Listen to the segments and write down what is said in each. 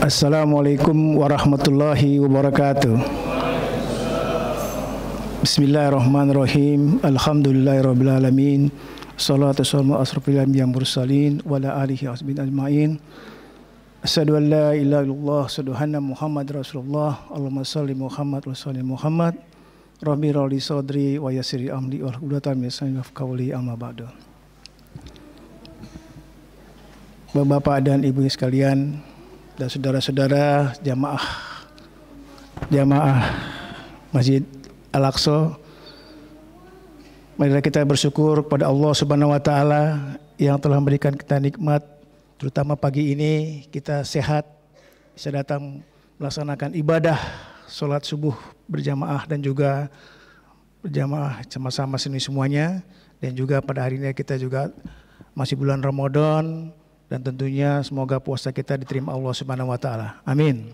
Assalamualaikum warahmatullahi wabarakatuh. Bismillahirrahmanirrahim. Alhamdulillahirabbil alamin. Shalatu wassalamu ala asrofil anbiya'i wal mursalin wa ala alihi washabbihi ajmain. Asyhadu an la ilaha illallah, asyhadu anna Muhammadar Rasulullah. Allahumma shalli Muhammad wa sallim Muhammad. Rabbi rali sadri wa yassir amri wa hlul min lisani yafqahu qawli, amma ba'du. Bapak dan Ibu sekalian dan saudara-saudara jamaah Masjid Al-Aqsa, marilah kita bersyukur kepada Allah Subhanahu wa taala yang telah memberikan kita nikmat, terutama pagi ini kita sehat, bisa datang melaksanakan ibadah salat subuh berjamaah dan juga berjamaah sama-sama sini semuanya, dan juga pada hari ini kita juga masih bulan Ramadan. Dan tentunya semoga puasa kita diterima Allah Subhanahu wa taala. Amin.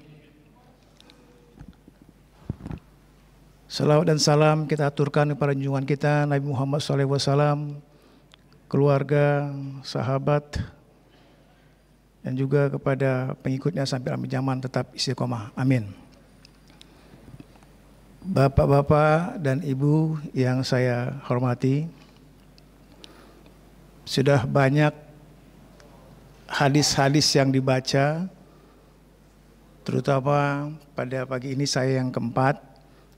Salawat dan salam kita aturkan kepada junjungan kita Nabi Muhammad SAW, keluarga, sahabat, dan juga kepada pengikutnya sampai akhir zaman tetap istiqomah. Amin. Bapak-bapak dan Ibu yang saya hormati, sudah banyak hadis-hadis yang dibaca, terutama pada pagi ini saya yang keempat,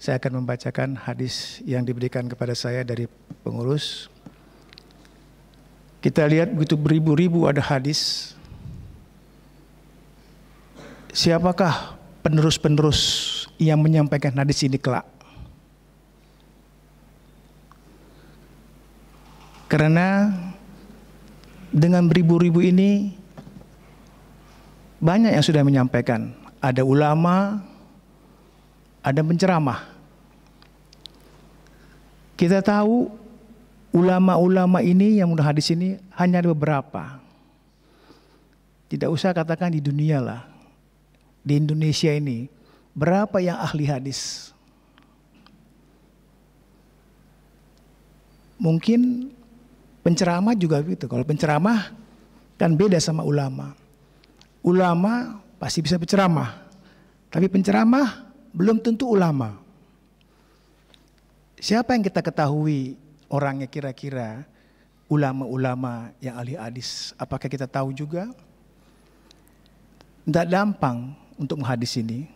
saya akan membacakan hadis yang diberikan kepada saya dari pengurus. Kita lihat begitu beribu-ribu ada hadis. Siapakah penerus-penerus yang menyampaikan hadis ini kelak? Karena dengan beribu-ribu ini banyak yang sudah menyampaikan. Ada ulama, ada penceramah. Kita tahu ulama-ulama ini yang menurut hadis ini hanya ada beberapa. Tidak usah katakan di dunia lah. Di Indonesia ini berapa yang ahli hadis? Mungkin penceramah juga begitu. Kalau penceramah kan beda sama ulama. Ulama pasti bisa berceramah, tapi penceramah belum tentu ulama. Siapa yang kita ketahui orangnya kira-kira ulama-ulama yang ahli hadis? Apakah kita tahu juga? Tidak gampang untuk menghadis ini.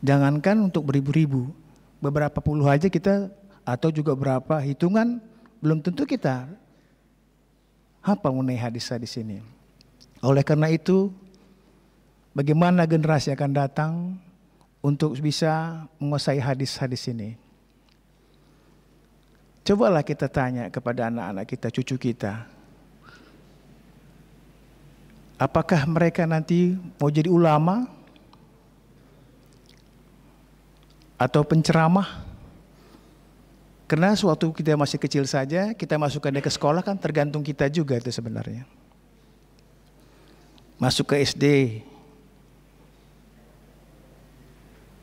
Jangankan untuk beribu-ribu, beberapa puluh aja kita, atau juga berapa hitungan, belum tentu kita hafal mengenai hadis-hadis ini. Oleh karena itu, bagaimana generasi akan datang untuk bisa menguasai hadis-hadis ini? Cobalah kita tanya kepada anak-anak kita, cucu kita. Apakah mereka nanti mau jadi ulama? Atau penceramah? Karena suatu kita masih kecil saja, kita masukkan dia ke sekolah kan tergantung kita juga itu sebenarnya. Masuk ke SD,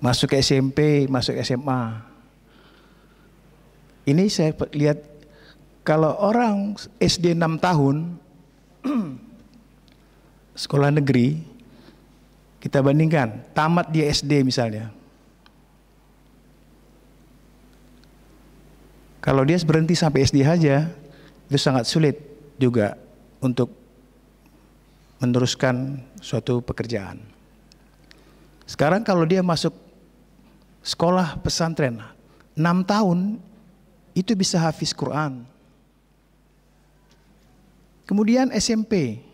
masuk ke SMP, masuk ke SMA. Ini saya lihat kalau orang SD 6 tahun, sekolah negeri, kita bandingkan, tamat dia SD misalnya. Kalau dia berhenti sampai SD saja, itu sangat sulit juga untuk meneruskan suatu pekerjaan. Sekarang kalau dia masuk sekolah pesantren, 6 tahun, itu bisa hafiz Quran. Kemudian SMP,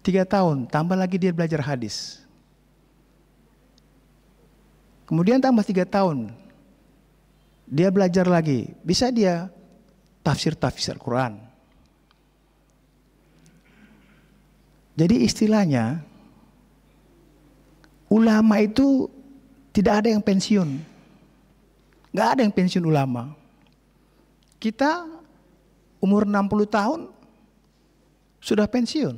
3 tahun, tambah lagi dia belajar hadis. Kemudian tambah 3 tahun, dia belajar lagi, bisa dia tafsir Al-Quran. Jadi istilahnya, ulama itu tidak ada yang pensiun. Gak ada yang pensiun ulama. Kita umur 60 tahun sudah pensiun.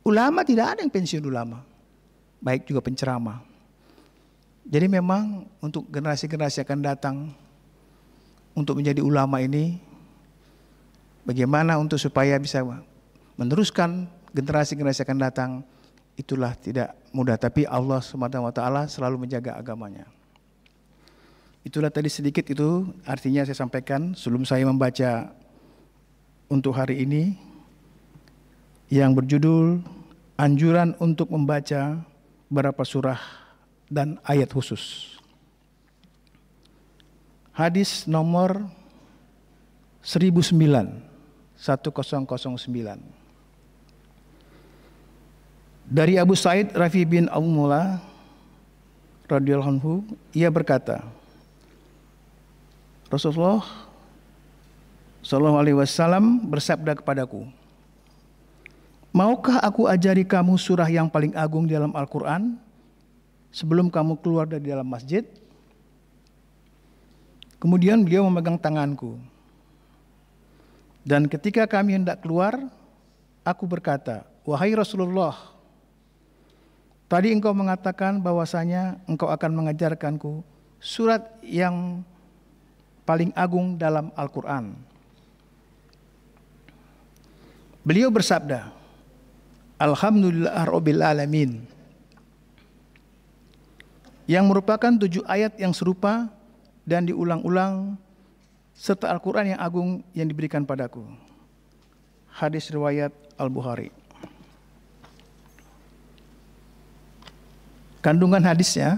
Ulama tidak ada yang pensiun ulama. Baik juga penceramah. Jadi memang untuk generasi-generasi akan datang untuk menjadi ulama ini, bagaimana untuk supaya bisa meneruskan generasi-generasi akan datang, itulah tidak mudah. Tapi Allah Subhanahu wa taala selalu menjaga agamanya. Itulah tadi sedikit itu artinya saya sampaikan sebelum saya membaca untuk hari ini yang berjudul anjuran untuk membaca beberapa surah dan ayat khusus. Hadis nomor 1009. Dari Abu Sa'id Rafi bin Al-Mula radhiyallahu anhu, ia berkata, Rasulullah sallallahu alaihi wasallam bersabda kepadaku, maukah aku ajari kamu surah yang paling agung di dalam Al-Quran sebelum kamu keluar dari dalam masjid? Kemudian beliau memegang tanganku. Dan ketika kami hendak keluar, aku berkata, wahai Rasulullah, tadi engkau mengatakan bahwasanya engkau akan mengajarkanku surat yang paling agung dalam Al-Quran. Beliau bersabda, Alhamdulillah Rabbil Alamin, yang merupakan 7 ayat yang serupa dan diulang-ulang serta Al-Quran yang agung yang diberikan padaku. Hadis riwayat Al-Bukhari. Kandungan hadisnya,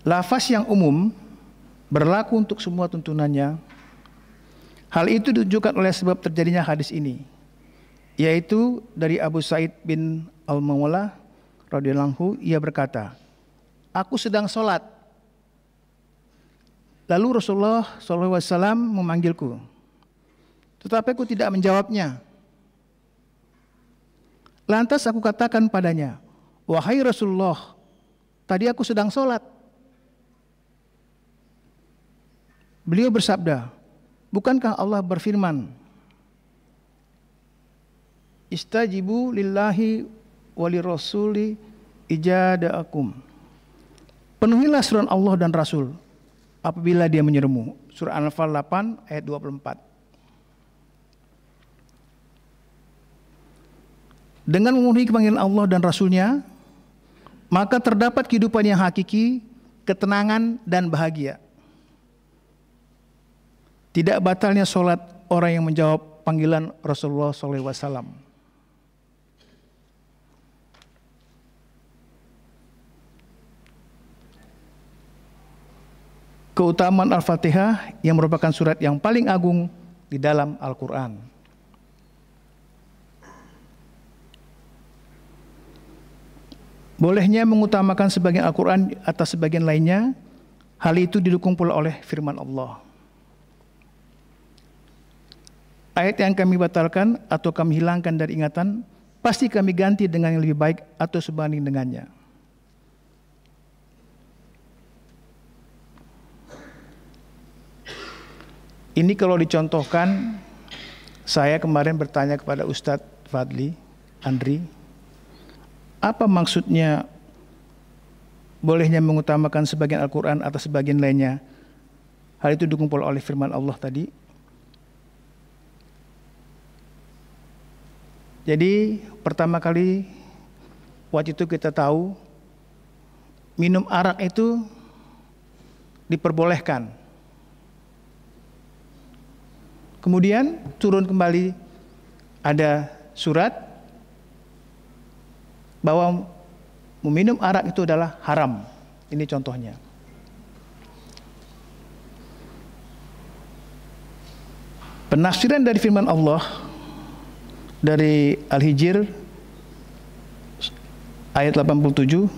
lafaz yang umum berlaku untuk semua tuntunannya. Hal itu ditunjukkan oleh sebab terjadinya hadis ini, yaitu dari Abu Sa'id bin Al-Mu'alla radhiyallahu anhu, ia berkata, aku sedang sholat. Lalu Rasulullah SAW memanggilku, tetapi aku tidak menjawabnya. Lantas aku katakan padanya, wahai Rasulullah, tadi aku sedang sholat. Beliau bersabda, bukankah Allah berfirman, istajibu lillahi walirrasuli ijada'akum. Penuhilah suruhan Allah dan Rasul apabila dia menyerumu. Surah Al-Anfal 8 ayat 24. Dengan memenuhi panggilan Allah dan Rasulnya, maka terdapat kehidupan yang hakiki, ketenangan dan bahagia. Tidak batalnya sholat orang yang menjawab panggilan Rasulullah SAW. Keutamaan Al-Fatihah yang merupakan surat yang paling agung di dalam Al-Quran. Bolehnya mengutamakan sebagian Al-Quran atas sebagian lainnya, hal itu didukung pula oleh firman Allah. Ayat yang kami batalkan atau kami hilangkan dari ingatan, pasti kami ganti dengan yang lebih baik atau sebanding dengannya. Ini kalau dicontohkan, saya kemarin bertanya kepada Ustadz Fadli Andri, apa maksudnya bolehnya mengutamakan sebagian Al-Quran atas sebagian lainnya? Hal itu didukung pula oleh firman Allah tadi. Jadi pertama kali waktu itu kita tahu minum arak itu diperbolehkan. Kemudian turun kembali ada surat bahwa meminum arak itu adalah haram. Ini contohnya. Penafsiran dari firman Allah dari Al-Hijr ayat 87,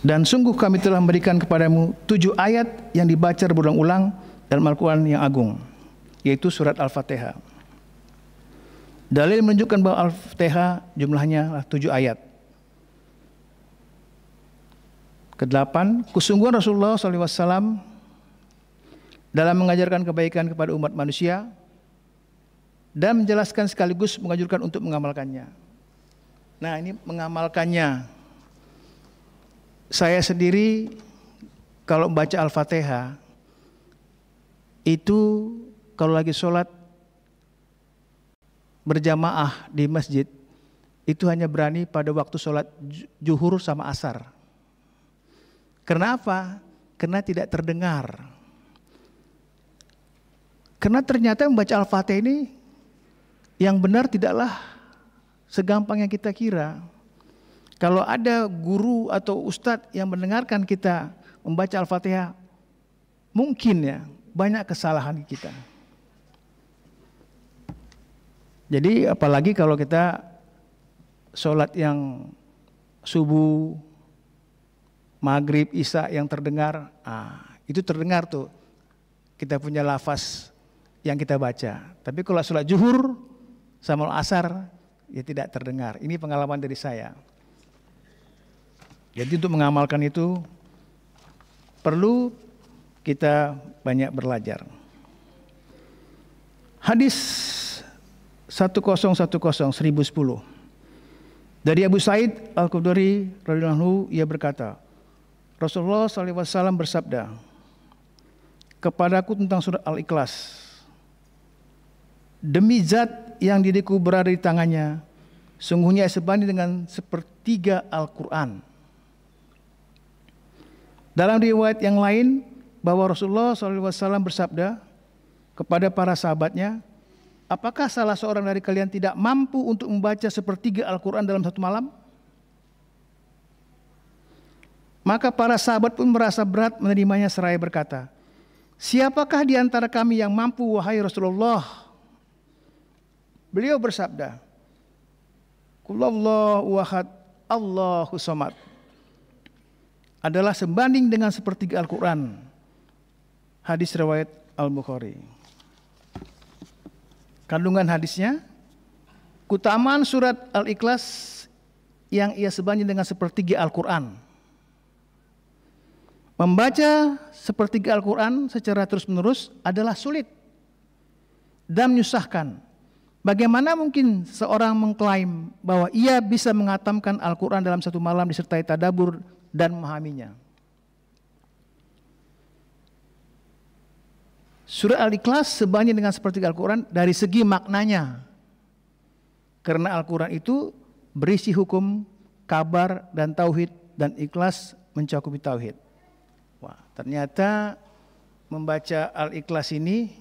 dan sungguh kami telah memberikan kepadamu 7 ayat yang dibaca berulang-ulang dalam Al-Quran yang agung, yaitu surat Al-Fatihah. Dalil menunjukkan bahwa Al-Fatihah jumlahnya 7 ayat. Kedelapan, kesungguhan Rasulullah SAW dalam mengajarkan kebaikan kepada umat manusia dan menjelaskan sekaligus menganjurkan untuk mengamalkannya. Nah, ini mengamalkannya. Saya sendiri kalau membaca Al-Fatihah itu kalau lagi sholat berjamaah di masjid, itu hanya berani pada waktu sholat zuhur sama asar. Karena apa? Karena tidak terdengar. Karena ternyata membaca Al-Fatihah ini yang benar tidaklah segampang yang kita kira. Kalau ada guru atau ustadz yang mendengarkan kita membaca Al-Fatihah, mungkin ya banyak kesalahan kita. Jadi apalagi kalau kita sholat yang subuh, maghrib, isya yang terdengar, itu terdengar tuh kita punya lafaz yang kita baca. Tapi kalau sholat zuhur sama asar ya tidak terdengar. Ini pengalaman dari saya. Jadi untuk mengamalkan itu perlu kita banyak belajar. Hadis 1010 dari Abu Sa'id Al-Khudri radhiyallahu anhu, ia berkata, Rasulullah SAW bersabda kepadaku tentang surat Al-Ikhlas, demi zat yang diriku berada di tangannya, sungguhnya sebanding dengan sepertiga Al-Quran. Dalam riwayat yang lain bahwa Rasulullah SAW bersabda kepada para sahabatnya, apakah salah seorang dari kalian tidak mampu untuk membaca sepertiga Al-Quran dalam satu malam? Maka para sahabat pun merasa berat menerimanya seraya berkata, siapakah di antara kami yang mampu wahai Rasulullah? Beliau bersabda, Qulhuwallahu ahad, Allahu samad, adalah sebanding dengan sepertiga Al-Quran. Hadis riwayat Al-Bukhari. Kandungan hadisnya, keutamaan surat Al-Ikhlas yang ia sebanding dengan sepertiga Al-Quran. Membaca sepertiga Al-Quran secara terus-menerus adalah sulit dan menyusahkan. Bagaimana mungkin seorang mengklaim bahwa ia bisa menghatamkan Al-Quran dalam satu malam disertai tadabbur dan memahaminya? Surah Al-Ikhlas sebanding dengan sepertiga Al-Quran dari segi maknanya. Karena Al-Quran itu berisi hukum, kabar, dan tauhid, dan ikhlas mencakupi tauhid. Wah, ternyata membaca Al-Ikhlas ini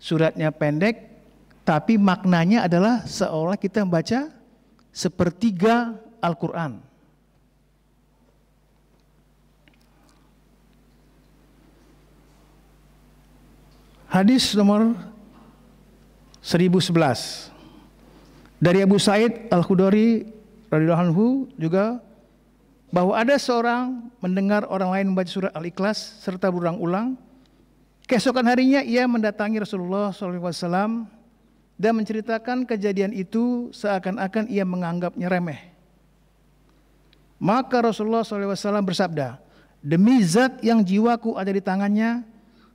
suratnya pendek, tapi maknanya adalah seolah kita membaca sepertiga Al-Quran. Hadis nomor 1011 dari Abu Sa'id Al-Khudri radhiyallahu anhu juga, bahwa ada seorang mendengar orang lain membaca surat Al-Ikhlas serta berulang-ulang. Keesokan harinya ia mendatangi Rasulullah SAW dan menceritakan kejadian itu seakan-akan ia menganggapnya remeh. Maka Rasulullah SAW bersabda, demi zat yang jiwaku ada di tangannya,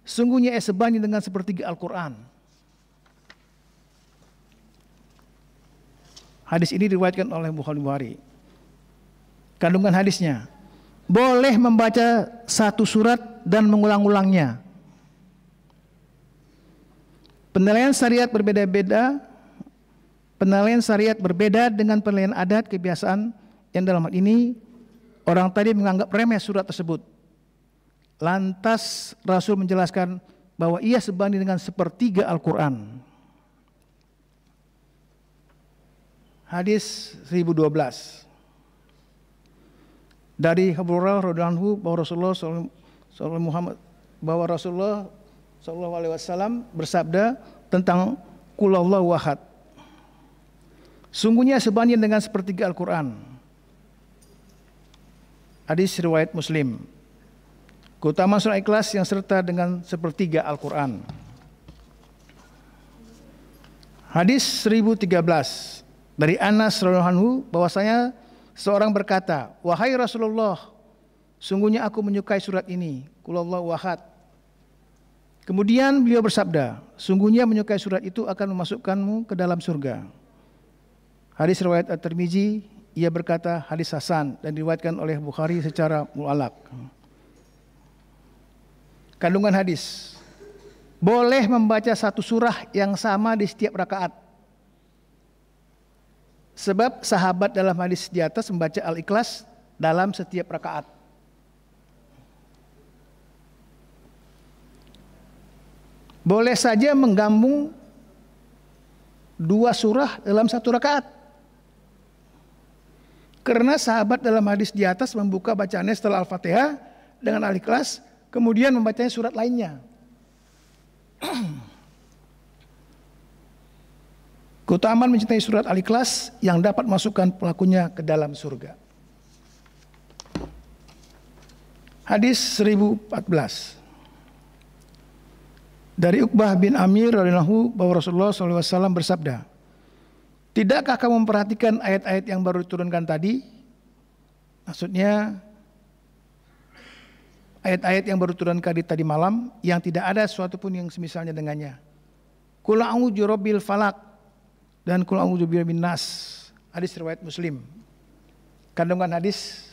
sungguhnya ia sebanding dengan sepertiga Al-Quran. Hadis ini diriwayatkan oleh Bukhari. Kandungan hadisnya, boleh membaca satu surat dan mengulang-ulangnya. Penilaian syariat berbeda-beda. Penilaian syariat berbeda dengan penilaian adat kebiasaan yang dalam hal ini orang tadi menganggap remeh surat tersebut. Lantas Rasul menjelaskan bahwa ia sebanding dengan sepertiga Al-Quran. Hadis 1012 dari Abu Hurairah radhiyallahu anhu bahwa Rasulullah SAW bersabda tentang Qulhuwallahu ahad, sungguhnya sebanding dengan sepertiga Al-Quran. Hadis riwayat Muslim. Keutamaan surah Ikhlas yang serta dengan sepertiga Al-Quran. Hadis 1013 dari Anas radhiyallahu anhu bahwasanya seorang berkata, wahai Rasulullah, sungguhnya aku menyukai surat ini, Qulhuwallahu ahad. Kemudian beliau bersabda, sungguhnya menyukai surat itu akan memasukkanmu ke dalam surga. Hadis riwayat At-Tirmizi, ia berkata hadis hasan dan diriwayatkan oleh Bukhari secara mu'allaq. Kandungan hadis, boleh membaca satu surah yang sama di setiap rakaat, Sebab sahabat dalam hadis di atas membaca Al-Ikhlas dalam setiap rakaat. Boleh saja menggabung 2 surah dalam 1 rakaat. Karena sahabat dalam hadis di atas membuka bacaannya setelah Al-Fatihah dengan Al-Ikhlas, kemudian membacanya surat lainnya. Keutamaan mencintai surat Al-Ikhlas yang dapat masukkan pelakunya ke dalam surga. Hadis 1014. Dari Uqbah bin Amir radhiyallahu bahwa Rasulullah SAW bersabda, "Tidakkah kamu memperhatikan ayat-ayat yang baru diturunkan tadi?" Maksudnya ayat-ayat yang baru diturunkan tadi malam yang tidak ada sesuatu pun yang semisalnya dengannya. Qul a'udzu birabbil falaq dan qul a'udzu birabbin nas. Hadis riwayat Muslim. Kandungan hadis,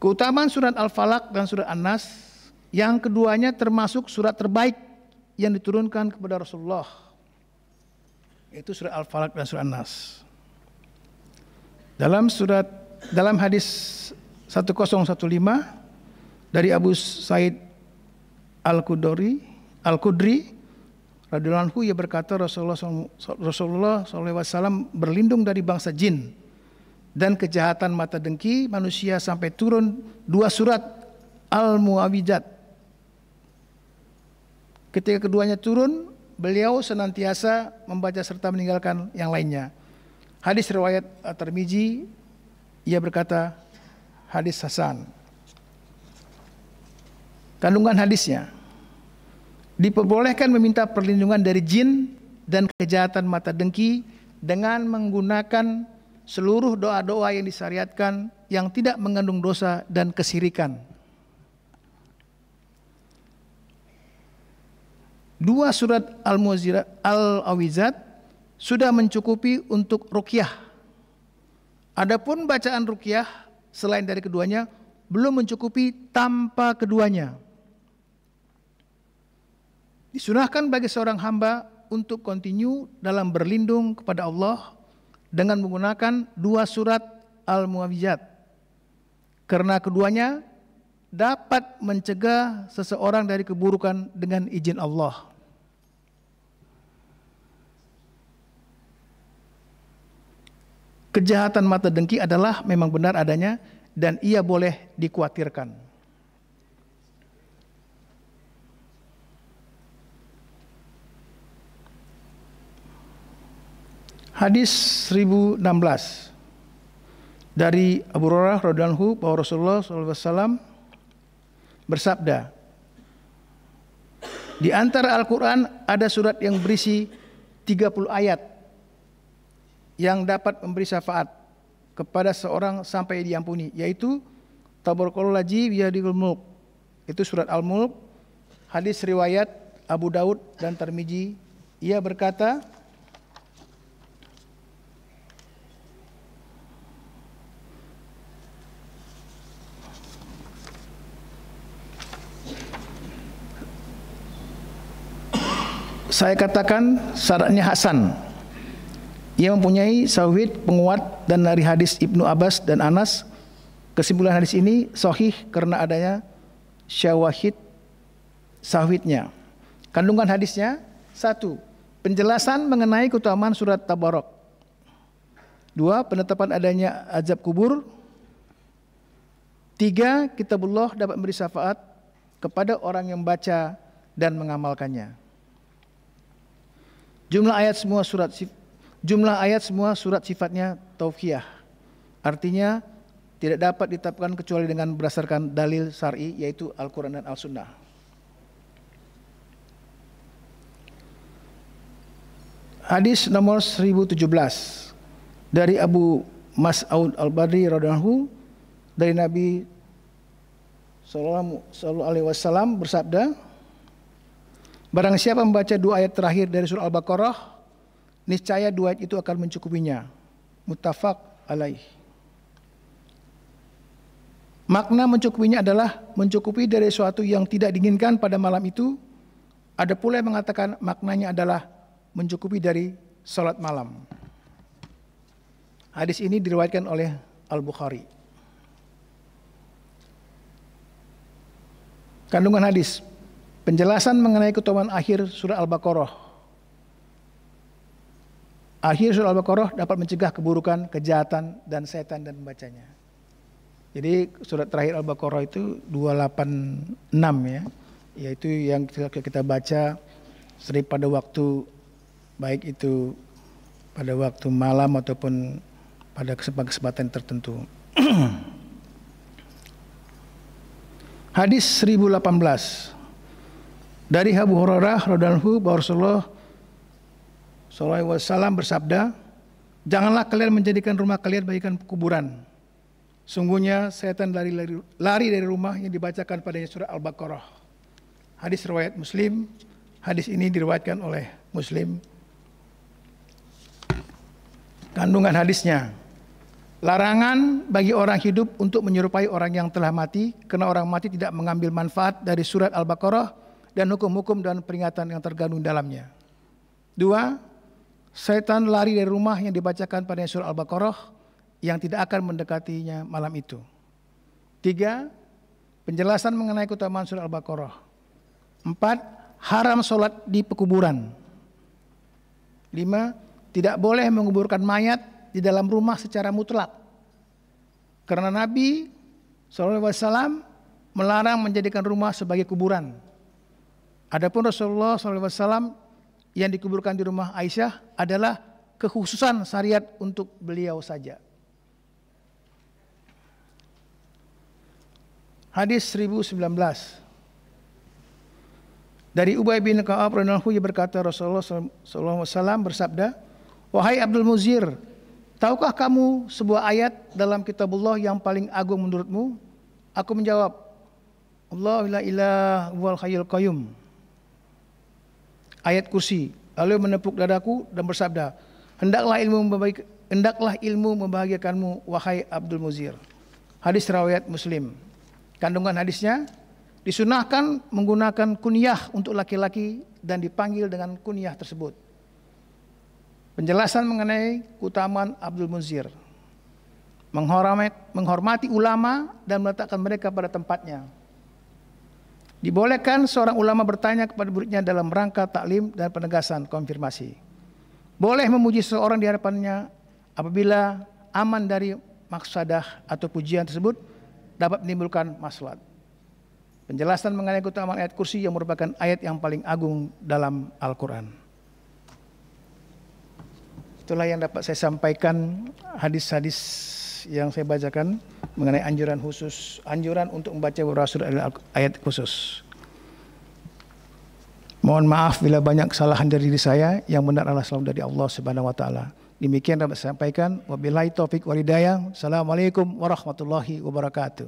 keutamaan surat Al-Falaq dan surat An-Nas yang keduanya termasuk surat terbaik yang diturunkan kepada Rasulullah, yaitu surat Al-Falaq dan surat An-Nas. Dalam hadis 1015 dari Abu Sa'id Al-Khudri radhiyallahu anhu, ia berkata Rasulullah SAW berlindung dari bangsa jin dan kejahatan mata dengki manusia sampai turun 2 surat Al-Mu'awwidzat. Ketika keduanya turun, beliau senantiasa membaca serta meninggalkan yang lainnya. Hadis riwayat At-Tirmizi, ia berkata hadis hasan. Kandungan hadisnya, diperbolehkan meminta perlindungan dari jin dan kejahatan mata dengki dengan menggunakan seluruh doa-doa yang disyariatkan yang tidak mengandung dosa dan kesyirikan. 2 surat Al-Mu'awwidzat sudah mencukupi untuk ruqyah. Adapun bacaan ruqyah selain dari keduanya belum mencukupi tanpa keduanya. Disunahkan bagi seorang hamba untuk kontinu dalam berlindung kepada Allah dengan menggunakan 2 surat Al-Mu'awwidzat, karena keduanya dapat mencegah seseorang dari keburukan dengan izin Allah. Kejahatan mata dengki adalah memang benar adanya dan ia boleh dikhawatirkan. Hadis 1016 dari Abu Hurairah radhiyallahu anhu bahwa Rasulullah SAW bersabda, di antara Al-Quran ada surat yang berisi 30 ayat yang dapat memberi syafaat kepada seorang sampai diampuni, yaitu Tabarakalladzi biyadihil mulk. Itu surat Al-Mulk. Hadis riwayat Abu Daud dan Tirmizi. Ia berkata, saya katakan syaratnya hasan. Ia mempunyai syahid penguat, dan dari hadis Ibnu Abbas dan Anas, kesimpulan hadis ini sahih karena adanya syahidnya. Kandungan hadisnya: 1. Penjelasan mengenai keutamaan surat Tabarak. 2. Penetapan adanya azab kubur. 3. Kitabullah dapat memberi syafaat kepada orang yang membaca dan mengamalkannya. Jumlah ayat semua surat sifatnya tauqifiyah. Artinya tidak dapat ditetapkan kecuali dengan berdasarkan dalil syar'i, yaitu Al-Quran dan Al-Sunnah. Hadis nomor 1017 dari Abu Mas'ud Al-Badri radhiyallahu anhu, dari Nabi sallallahu alaihi wasallam bersabda, barang siapa membaca 2 ayat terakhir dari surah Al-Baqarah, niscaya 2 ayat itu akan mencukupinya. Muttafaq alaih. Makna mencukupinya adalah mencukupi dari sesuatu yang tidak diinginkan pada malam itu. Ada pula yang mengatakan maknanya adalah mencukupi dari salat malam. Hadis ini diriwayatkan oleh Al-Bukhari. Kandungan hadis, penjelasan mengenai keutamaan akhir surah Al-Baqarah. Akhir surah Al-Baqarah dapat mencegah keburukan, kejahatan, dan setan dan membacanya. Jadi surat terakhir Al-Baqarah itu 286 ya, yaitu yang kita baca sering pada waktu, baik itu pada waktu malam ataupun pada kesempatan tertentu. Hadis 1018 dari Abu Hurairah radhiyallahu anhu bahwa Rasulullah SAW bersabda, janganlah kalian menjadikan rumah kalian bagikan kuburan. Sungguhnya setan lari dari rumah yang dibacakan padanya surah Al-Baqarah. Hadis riwayat Muslim. Hadis ini diriwayatkan oleh Muslim. Kandungan hadisnya, larangan bagi orang hidup untuk menyerupai orang yang telah mati, karena orang mati tidak mengambil manfaat dari surat Al-Baqarah dan hukum-hukum dan peringatan yang terkandung dalamnya. 2. Setan lari dari rumah yang dibacakan pada surah Al-Baqarah yang tidak akan mendekatinya malam itu. 3. Penjelasan mengenai keutamaan surah Al-Baqarah. 4. Haram sholat di pekuburan. 5. Tidak boleh menguburkan mayat di dalam rumah secara mutlak, karena Nabi SAW melarang menjadikan rumah sebagai kuburan. Adapun Rasulullah SAW yang dikuburkan di rumah Aisyah adalah kekhususan syariat untuk beliau saja. Hadis 1019 dari Ubay bin Ka'ab radhiyallahu anhu berkata, Rasulullah SAW bersabda, wahai Abdul Muzir, tahukah kamu sebuah ayat dalam kitabullah yang paling agung menurutmu? Aku menjawab, Allahu la ilaha wal hayyul qayyum. Ayat kursi. Lalu menepuk dadaku dan bersabda, hendaklah ilmu membahagiakanmu wahai Abdul Muzir. Hadis riwayat Muslim. Kandungan hadisnya, disunahkan menggunakan kunyah untuk laki-laki dan dipanggil dengan kunyah tersebut. Penjelasan mengenai keutamaan Abdul Muzir, menghormati ulama dan meletakkan mereka pada tempatnya. Dibolehkan seorang ulama bertanya kepada muridnya dalam rangka taklim dan penegasan konfirmasi. Boleh memuji seseorang di hadapannya apabila aman dari maksadah atau pujian tersebut dapat menimbulkan maslahat. Penjelasan mengenai keutamaan ayat kursi yang merupakan ayat yang paling agung dalam Al-Quran. Itulah yang dapat saya sampaikan, hadis-hadis yang saya bacakan mengenai anjuran untuk membaca beberapa surat ayat khusus. Mohon maaf bila banyak kesalahan dari diri saya, yang benar adalah selalu dari Allah Subhanahu wa taala. Demikian dapat saya sampaikan. Wabillahi taufik wal hidayah. Assalamualaikum warahmatullahi wabarakatuh.